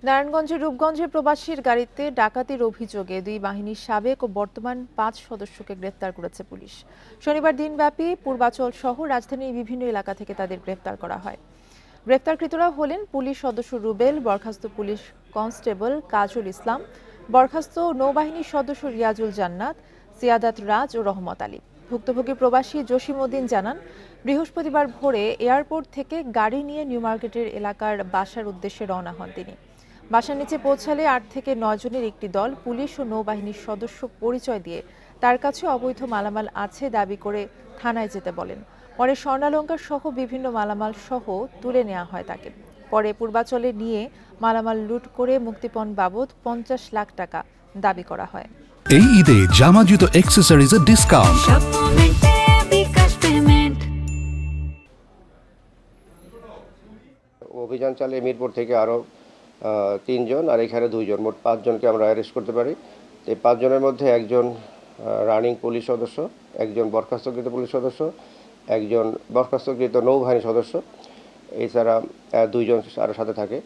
নারায়ণগঞ্জের রূপগঞ্জে প্রবাসীর গাড়িতে ডাকাতির অভিযোগে দুই বাহিনীর সাবেক ও বর্তমান ৫ সদস্যকে গ্রেফতার করেছে পুলিশ। শনিবার দিনব্যাপী পূর্বাচল সহ রাজধানীর বিভিন্ন এলাকা থেকে তাদের গ্রেফতার করা হয়। গ্রেফতারকৃতরা হলেন পুলিশ সদস্য রুবেল, বরখাস্ত পুলিশ কনস্টেবল কাজল ইসলাম, বরখাস্ত নৌবাহিনীর সদস্য রিয়াজুল জান্নাত, সিয়াদাত রাজ ও রহমত আলী। ভুক্তভোগী প্রবাসী জসিম উদ্দিন জানান, বৃহস্পতিবার ভোরে এয়ারপোর্ট থেকে গাড়ি নিয়ে নিউ মার্কেটের এলাকার বাসার উদ্দেশ্যে রওনা হন তিনি। বাসার নিচে পৌঁছালে ৮ থেকে ৯ জনের একটি দল পুলিশ ও নৌবাহিনীর সদস্য পরিচয় দিয়ে তার কাছে অবৈধ মালামাল আছে দাবি করে থানায় যেতে বলেন। পরে স্বর্ণালংকার সহ বিভিন্ন মালামাল সহ তুলে নেওয়া হয় তাকে। পরে পূর্বাচলে নিয়ে মালামাল লুট করে মুক্তিপণ বাবদ ৫০ লাখ টাকা দাবি করা হয়। এই ঈদে জামা জুতো অ্যাক্সেসরিজের ডিসকাউন্ট। অভিযান চালিয়ে মিরপুর থেকে আরও ৩ জন আর এখানে 2 জন, মোট 5 জনকে আমরা অ্যারেস্ট করতে পারি। এই 5 জনের মধ্যে একজন রানিং পুলিশ সদস্য, একজন বরখাস্তকৃত পুলিশ সদস্য, একজন বরখাস্তকৃত নৌবাহিনী সদস্য, এছাড়া 2 জন আরও সাথে থাকে।